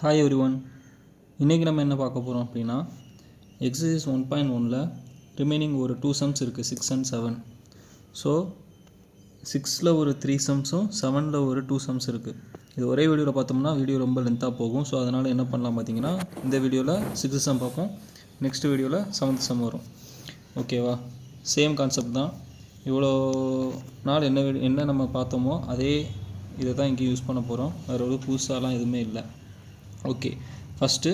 Hi everyone. இன்றைக்கி நம்ம என்ன பார்க்க போகிறோம் அப்படின்னா எக்ஸசைஸ் 1.1ல் ரிமைனிங் ஒரு 2 சம்ஸ் இருக்குது, 6 and 7. ஸோ 6ல் ஒரு 3 சம்ஸும் 7ல் ஒரு 2 சம்ஸ் இருக்குது. இது ஒரே வீடியோவில் பார்த்தோம்னா வீடியோ ரொம்ப லென்த்தாக போகும். ஸோ அதனால் என்ன பண்ணலாம் பார்த்தீங்கன்னா, இந்த வீடியோவில் 6th சம் பார்ப்போம், நெக்ஸ்ட் வீடியோவில் 7th சம் வரும். ஓகேவா? சேம் கான்செப்ட் தான். இவ்வளோ நாள் என்ன நம்ம பார்த்தோமோ அதே இதை தான் இங்கே யூஸ் பண்ண போகிறோம். வேறு ஒரு புதுசாலாம் எதுவுமே இல்லை. ஓகே, ஃபஸ்ட்டு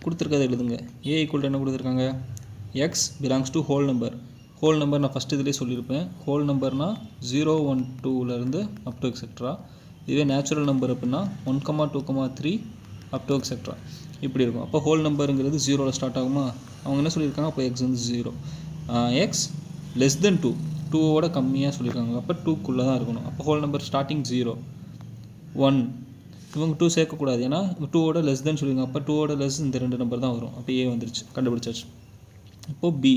கொடுத்துருக்கதை எழுதுங்க. ஏ ஈக்குவல் என்ன கொடுத்துருக்காங்க? X belongs to whole number. Whole number நான் ஃபஸ்ட்டு இதிலே சொல்லியிருப்பேன். ஹோல் நம்பர்னால் 0, 1, 2லேருந்து அப் டு எக்ஸெட்ரா. இதுவே நேச்சுரல் நம்பர் அப்படின்னா 1, 2, 3 அப் டு எக்ஸெட்ரா இப்படி இருக்கும். அப்போ ஹோல் நம்பருங்கிறது 0ல் ஸ்டார்ட் ஆகுமா? அவங்க என்ன சொல்லியிருக்காங்க? அப்போ எக்ஸ் வந்து 0. எக்ஸ் லெஸ் தென் 2, 2ஓட கம்மியாக சொல்லியிருக்காங்க. அப்போ 2க்குள்ளே தான் இருக்கணும். அப்போ ஹோல் நம்பர் ஸ்டார்டிங் 0, 1. இவங்க 2 சேர்க்கக்கூடாது, ஏன்னா 2ஓட லெஸ் தென் சொல்லியிருக்காங்க. அப்போ 2ஓட லெஸ் இந்த 2 நம்பர் தான் வரும். அப்போ ஏ வந்துருச்சு, கண்டுபிடிச்சாச்சு. இப்போது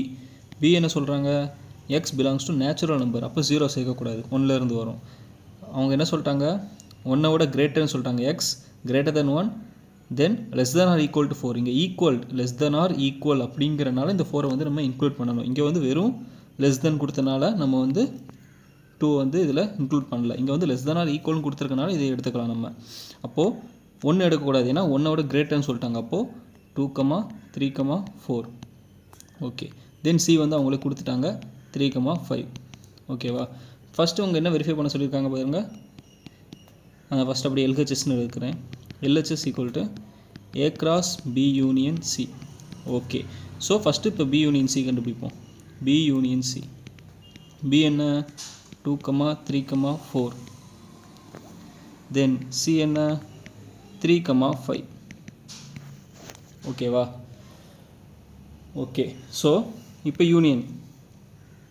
பி என்ன சொல்கிறாங்க? X belongs to natural number. அப்போ 0 சேர்க்கக்கூடாது, 1லேருந்து வரும். அவங்க என்ன சொல்லிட்டாங்க? 1ஓட கிரேட்டர்னு சொல்லிட்டாங்க. X greater than 1, than less than or equal to 4. இங்கே equal, less than or equal அப்படிங்கிறனால இந்த 4 வந்து நம்ம இன்க்ளூட் பண்ணணும். இங்கே வந்து வெறும் லெஸ் தென் கொடுத்தனால நம்ம வந்து 2 வந்து இதில் இன்க்ளூட் பண்ணல. இங்கே வந்து லெஸ் தென் ஆர் ஈக்குவல்னு கொடுத்துருக்கனால இதை எடுத்துக்கலாம் நம்ம. அப்போது 1 எடுக்கக்கூடாது, ஏன்னா 1ஓட கிரேட்டர்னு சொல்லிட்டாங்க. அப்போது 2, 3, 4. ஓகே, தென் சி வந்து அவங்களே கொடுத்துட்டாங்க 3, 5. ஓகேவா? ஃபஸ்ட்டு அவங்க என்ன வெரிஃபை பண்ண சொல்லியிருக்காங்க பாருங்க. ஃபஸ்ட் அப்படி எல்ஹெச்எஸ்ன்னு எடுக்கிறேன். LHS equal to A cross B union C. Okay, so first இப்போ பி யூனியன் சி கண்டுபிடிப்போம். B union C. பி என்ன? 2, 3, 4. தென் சி என்ன? 3, 5. ஓகேவா? ஓகே, ஸோ இப்போ யூனியன்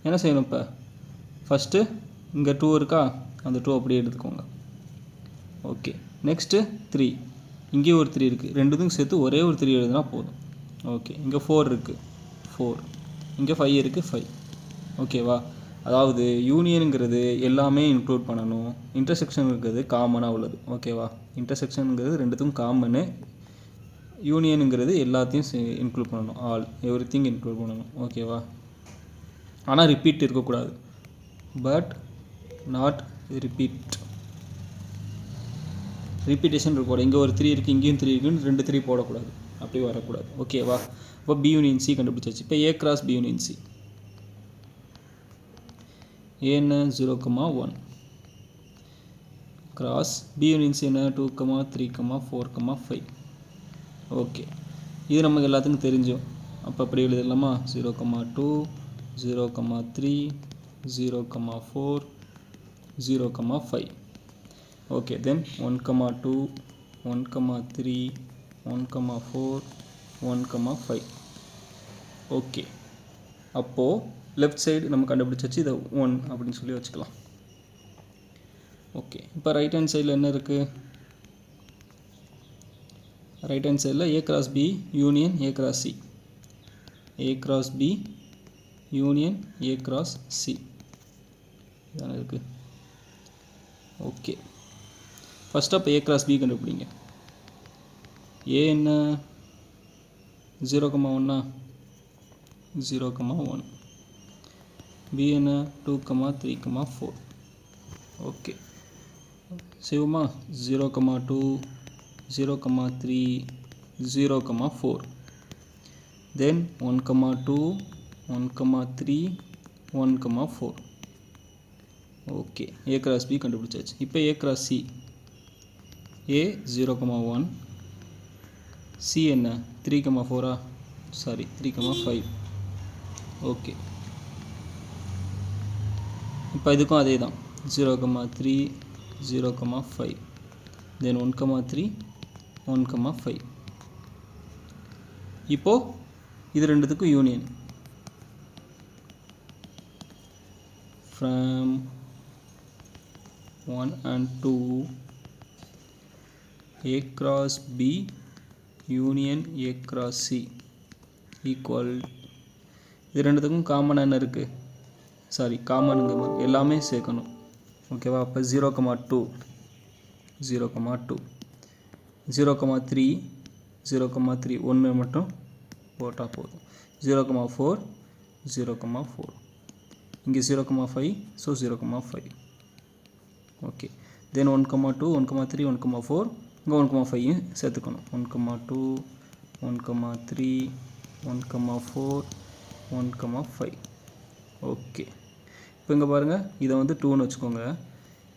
என்ன செய்யணும்? இப்போ ஃபஸ்ட்டு இங்கே 2 இருக்கா, அந்த 2 அப்படியே எடுத்துக்கோங்க. Okay, next 3. இங்கேயும் ஒரு 3 இருக்குது, ரெண்டுத்துக்கும் சேர்த்து ஒரே ஒரு 3 எழுதுனா போதும். ஓகே, இங்கே 4 இருக்குது, 4. இங்கே 5 இருக்குது, 5. ஓகேவா? அதாவது யூனியனுங்கிறது எல்லாமே இன்க்ளூட் பண்ணணும். இன்டர்செக்ஷனுங்கிறது காமனாக உள்ளது. ஓகேவா? இன்டர்செக்ஷனுங்கிறது ரெண்டுத்துக்கும் காமனு. யூனியனுங்கிறது எல்லாத்தையும் இன்க்ளூட் பண்ணணும். ஆல், எவ்ரி திங் இன்க்ளூட் பண்ணணும். ஓகேவா? ஆனால் ரிப்பீட் இருக்கக்கூடாது. But not repeat. ரிப்பீட்டேஷன் இருக்கக்கூடாது. இங்கே ஒரு 3 இருக்குது, இங்கேயும் 3 இருக்குன்னு 2 3 போடக்கூடாது. அப்படி வரக்கூடாது. ஓகேவா? இப்போ பி யூனியன் சி கண்டுபிடிச்சாச்சு. இப்போ A cross B union C. ஏன்னு 0, 1 கிராஸ் பி யூனியன் சி என்ன? 2, 3, 4, 5. ஓகே, இது நமக்கு எல்லாத்துக்கும் தெரிஞ்சோம். அப்போ அப்படி எழுதலாமா? 0, 2, 0, 3, 0, 4, 0, 5. ஓகே, தென் 1, 2, 1, 3, 1, 4, 1, 5. ஓகே, அப்போது லெஃப்ட் சைடு நம்ம கண்டுபிடிச்சாச்சு. இதை 1 அப்படின்னு சொல்லி வச்சுக்கலாம். ஓகே, இப்போ ரைட் ஹேண்ட் சைடில் என்ன இருக்குது? ரைட் ஹேண்ட் சைடில் A cross B union A cross C. A cross B union A cross C இதான இருக்குது. ஓகே, ஃபஸ்ட்டு அப்போ ஏ கிராஸ் பி கண்டுபிடிங்க. ஏ என்ன? 0, 1, 0, 1. பி என்ன? 2, 3, 4. ஓகே, செய்வோமா? 0, 2, 0, 3, 0, 4. Then 1, 2, 1, 3, 1, 4. Okay, A cross B கண்டுபிடிச்சாச்சு. இப்போ A cross C. A 0, 1. C என்ன? 3, 4. சாரி, 3, 5. ஓகே, இப்போ இதுக்கும் அதே தான். 0, 3, 0, 5. தென் 1, 3, 1, 5. இப்போது இது ரெண்டுத்துக்கும் union. From 1 and 2 A cross B union A cross C equal. இது ரெண்டுத்துக்கும் காமனாக என்ன இருக்குது? சாரி, காமனுங்க எல்லாமே சேர்க்கணும். ஓகேவா? அப்போ 0, 2, 0, 2, 0, 3, 0,3 ஒன்று மட்டும் போட்டால் போதும் 0,4 0,4 இங்கே 0,5 ஸோ 0,5 ஓகே தென் 1,2 1,3 1,4 இங்கே 1,5 சேர்த்துக்கணும் 1,2 1,3 1,4 1,5 ஓகே இப்போ இங்கே பாருங்கள் இதை வந்து 2ன்னு வச்சுக்கோங்க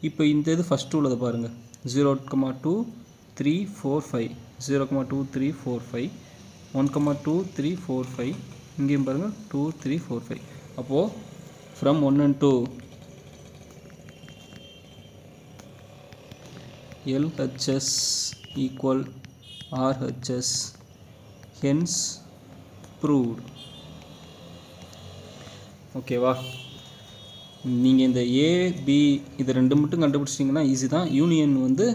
இப்போ இந்த இது ஃபஸ்ட்டு உள்ளதை பாருங்கள் 0,2 3 4 5 0,2 3 4 5 1,2 3 4 5 இங்கேயும் பாருங்கள் 2 3 4 5 அப்போது from 1 and 2 LHS equal RHS hence proved ஓகேவா நீங்கள் இந்த ஏபி இது ரெண்டு மட்டும் கண்டுபிடிச்சிட்டிங்கன்னா ஈஸி தான் யூனியன் வந்து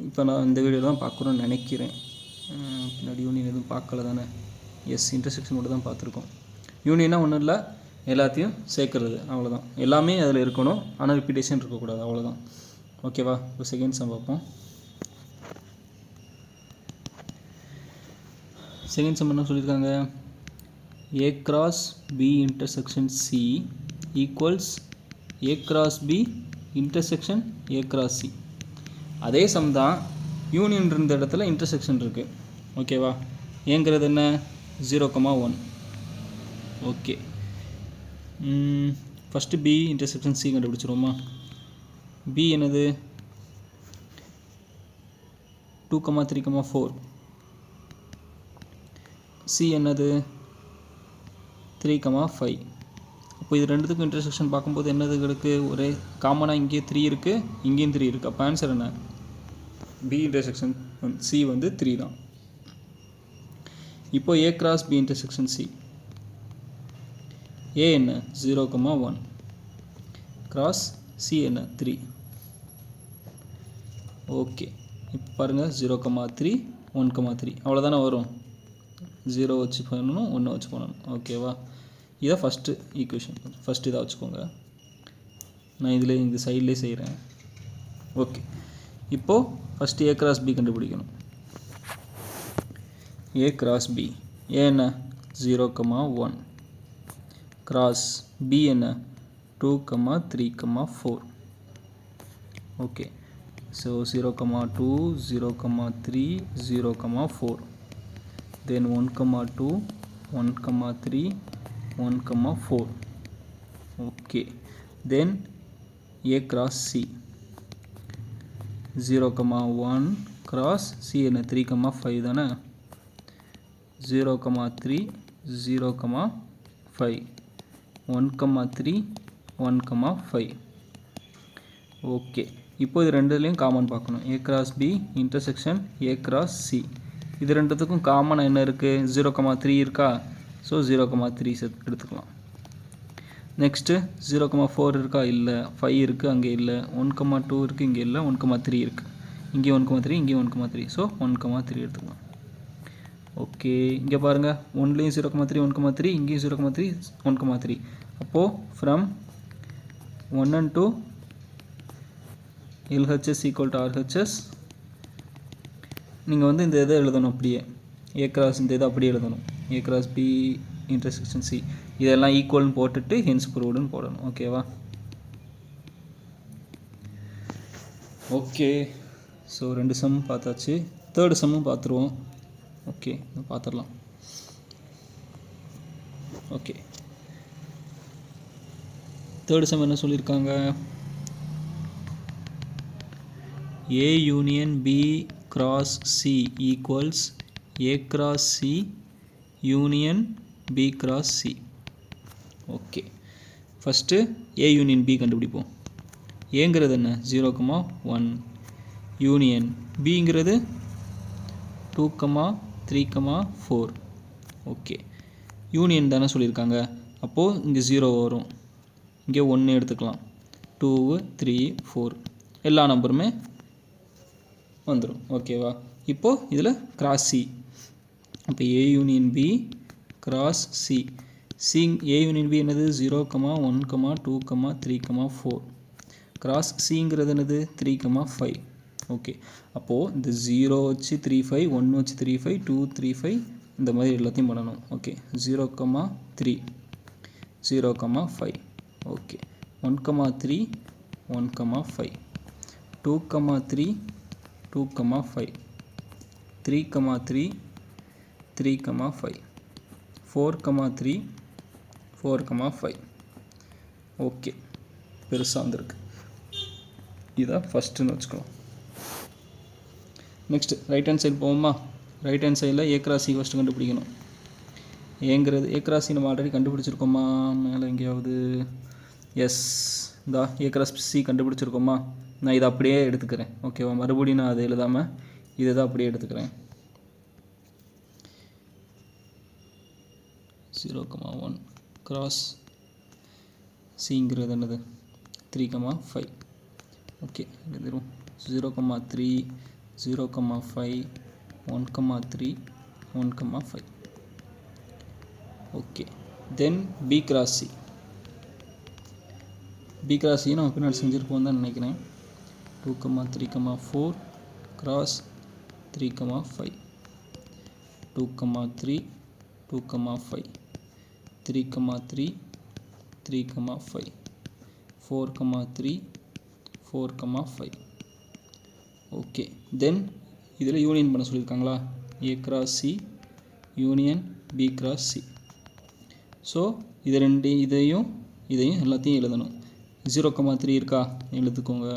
இப்போ நான் இந்த வீடியோ தான் பார்க்குறோன்னு நினைக்கிறேன் பின்னாடி யூனியன் எதுவும் பார்க்கல தானே எஸ் இன்டர்செக்ஷன் மட்டும் தான் பார்த்துருக்கோம் யூனியனாக ஒன்றும் இல்லை எல்லாத்தையும் சேர்க்குறது அவ்வளோதான் எல்லாமே அதில் இருக்கணும் ஆனால் ரிப்பீட்டேஷன் இருக்கக்கூடாது அவ்வளோதான் ஓகேவா இப்போ செகண்ட் சம் பார்ப்போம் செகண்ட் சம் என்ன சொல்லியிருக்காங்க A cross B intersection C equals A cross B intersection A cross C அதே சம் தான் யூனியன் இருந்த இடத்துல இன்டர்செக்ஷன் இருக்குது ஓகேவா ஏங்கிறது என்ன 0,1 okay first B intersection C கண்டுபிடிச்சிருவோமா B என்னது 2,3,4 C என்னது 3,5 அப்போ இது ரெண்டுத்துக்கும் இன்டர்செக்ஷன் பார்க்கும்போது என்னது இருக்குது ஒரே காமனாக இங்கே 3 இருக்குது இங்கேயும் 3 இருக்குது அப்போ ஆன்சர் என்ன பி இன்டர்செக்ஷன் சி வந்து 3 தான் இப்போ A cross B intersection C A என்ன 0,1 கிராஸ் சி என்ன 3 ஓகே இப்போ பாருங்கள் 0,3 1,3 அவ்வளோதானே வரும் 0 வச்சு பண்ணணும் 1 வச்சு பண்ணணும் ஓகேவா இதான் ஃபஸ்ட்டு ஈக்குவேஷன் ஃபஸ்ட்டு இதாக வச்சுக்கோங்க நான் இதில் இந்த சைட்லேயே செய்கிறேன் ஓகே இப்போது ஃபஸ்ட்டு ஏ கிராஸ் பி கண்டுபிடிக்கணும் ஏ கிராஸ் பி ஏ என்ன 0,1 கிராஸ் பி என்ன 2,3,4 okay so 0,2 0,3 0,4 then 1,2 1,3 1,4 okay then A cross C 0,1 cross C என்ன 3,5 தானே 0,3 0,5 1,3 1,5 ஓகே இப்போ இது ரெண்டுலேயும் காமன் பார்க்கணும் A cross B intersection A cross C இது ரெண்டுத்துக்கும் காமனாக என்ன இருக்குது 0,3 இருக்கா ஸோ 0,3 எடுத்துக்கலாம் நெக்ஸ்ட்டு 0,4 இருக்கா இல்லை 5 இருக்குது அங்கே இல்லை 1,2 இருக்குது இங்கே இல்லை 1,3 இருக்குது இங்கே 1,3 இங்கே 1,3 ஸோ 1,3 எடுத்துக்கலாம் ஓகே இங்கே பாருங்கள் 1லேயும் 0,3 1,3 இங்கேயும் 0,3 1,3 அப்போது from 1 and 2 LHS equal to RHS நீங்கள் வந்து இந்த இதை எழுதணும் அப்படியே ஏ கிராஸ் இந்த இதை அப்படியே எழுதணும் A cross B intersection C இதெல்லாம் ஈக்குவல்னு போட்டுட்டு ஹென்ஸ் ப்ரூவ்டுன்னு போடணும் ஓகேவா ஓகே ஸோ 2 சம் பார்த்தாச்சு தேர்டு சம்மும் பார்த்துருவோம் ஓகே பார்த்துடலாம் ஓகே தேர்டு சம் என்ன சொல்லியிருக்காங்க A union B cross C equals A cross C union B cross C okay first A union B கண்டுபிடிப்போம் ஏங்கிறது என்ன 0,1 யூனியன் Bங்கிறது 2,3,4 ஓகே யூனியன் தானே சொல்லியிருக்காங்க அப்போது இங்கே 0 வரும் இங்கே 1 எடுத்துக்கலாம் 2 3 4 எல்லா நம்பருமே வந்துடும் ஓகேவா இப்போது இதில் கிராஸ் சி அப்போ A union B cross C C A union B என்னது 0,1,2,3,4 கிராஸ் சிங்கிறது என்னது 3,5 ஓகே, அப்போது இந்த 0 வச்சு 3 5, 1 வச்சு 3 5, 2 3 5 இந்த மாதிரி எல்லாத்தையும் பண்ணணும். ஓகே, 0,3 0,5 ஓகே, 1,3 1,5 2,3 2,5 3,3 3,5 4,3 4,5 ஓகே, பெருசாக வந்திருக்கு. இதான் ஃபஸ்ட்டுன்னு வச்சுக்கலாம். நெக்ஸ்ட்டு ரைட் ஹேண்ட் சைடு போவோமா? ரைட் ஹேண்ட் சைடில் ஏ கிராஸ் சி ஃபஸ்ட்டு கண்டுபிடிக்கணும். ஏங்கிறது ஏ கிராஸ் சி நம்ம ஆல்ரெடி கண்டுபிடிச்சிருக்கோமா? மேலே எங்கேயாவது? எஸ், இந்த ஏ கிராஸ் சி கண்டுபிடிச்சிருக்கோமா? நான் இதை அப்படியே எடுத்துக்கிறேன். ஓகேவா, மறுபடியும் நான் அதை எழுதாமல் இதை தான் அப்படியே எடுத்துக்கிறேன். 0,1 கிராஸ் சிங்கிறது என்னது? 3,5 ஓகே, எழுதிரும். 0,3 0,5 1,3 1,5 okay. Then B cross C. B cross C நம்ம பின்னாடி செஞ்சுருப்போம் தான் நினைக்கிறேன். 2,3,4 கிராஸ் 3,5 2,3 2,5 3,3 3,5 4,3 4,5 ஓகே. தென் இதில் யூனியன் பண்ண சொல்லியிருக்காங்களா? A cross C union B cross C. So இது ரெண்டு இதையும் எல்லாத்தையும் எழுதணும். 0,3 இருக்கா, எழுதுக்கோங்க.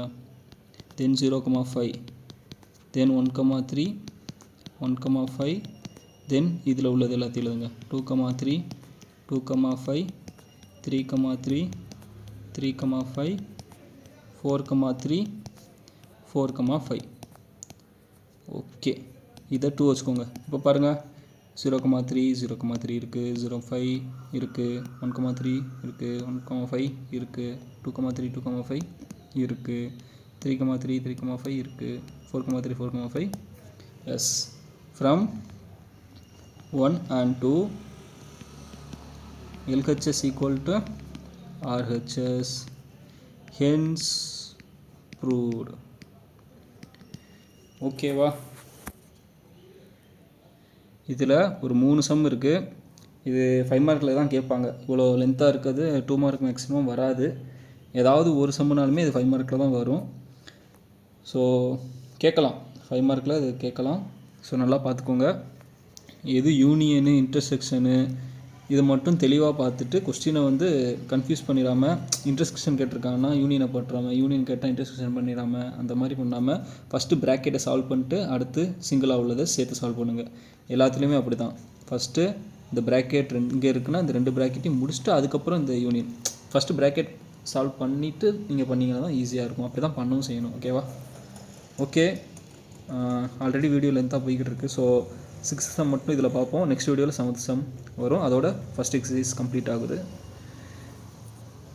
தென் 0,5 தென் 1,3 1,5 தென் இதில் உள்ளது எல்லாத்தையும் எழுதுங்க. 2,3 2,5 3,3 3,5 4,3 4,5 ஓகே. இதை 2 வச்சுக்கோங்க. இப்போ பாருங்கள், 0,3 0,3 இருக்குது, 0,5 இருக்குது, 1,3 இருக்குது, 1,5 இருக்குது, 2,3 2,5 இருக்குது, 3,3 3,5 இருக்குது, 4,3 4,5 S. From 1 and 2 LHS equal to RHS, hence proved. ஓகேவா? இதில் ஒரு 3 சம் இருக்குது. இது 5 மார்க்கில் தான் கேட்பாங்க. இவ்வளோ லென்த்தாக இருக்கிறது 2 மார்க் மேக்ஸிமம் வராது. ஏதாவது ஒரு சம்முனாலுமே இது 5 மார்க்கில் தான் வரும். ஸோ கேட்கலாம், 5 மார்க்கில் இது கேட்கலாம். ஸோ நல்லா பார்த்துக்கோங்க. எது யூனியனு இன்டர்செக்ஷனு இது மட்டும் தெளிவாக பார்த்துட்டு கொஸ்டினை வந்து கன்ஃபியூஸ் பண்ணிடாமல், இன்டர்செக்ஷன் கேட்டிருக்காங்கன்னா யூனியனை போட்டுறாமல், யூனியன் கேட்டால் இன்டர்செக்ஷன் பண்ணிடாமல், அந்த மாதிரி பண்ணாமல் ஃபஸ்ட்டு ப்ராக்கெட்டை சால்வ் பண்ணிட்டு அடுத்து சிங்கிளாக உள்ளதை சேர்த்து சால்வ் பண்ணுங்கள். எல்லாத்துலேயுமே அப்படி தான். ஃபஸ்ட்டு இந்த ப்ராக்கெட் இங்கே இருக்குன்னா இந்த 2 ப்ராக்கெட்டையும் முடிச்சுட்டு அதுக்கப்புறம் இந்த யூனியன். ஃபஸ்ட்டு ப்ராக்கெட் சால்வ் பண்ணிவிட்டு நீங்கள் பண்ணிங்கன்னா தான் ஈஸியாக இருக்கும். அப்படி தான் பண்ணவும் செய்யணும். ஓகேவா? ஓகே, ஆல்ரெடி வீடியோ லென்த்தாக போய்கிட்டு இருக்குது. ஸோ 6th சம் மட்டும் இதில் பார்ப்போம். நெக்ஸ்ட் வீடியோவில் 7th சம் வரும். அதோட ஃபஸ்ட் எக்ஸசைஸ் கம்ப்ளீட் ஆகுது.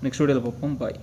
நெக்ஸ்ட் வீடியோவில் பார்ப்போம். பாய்.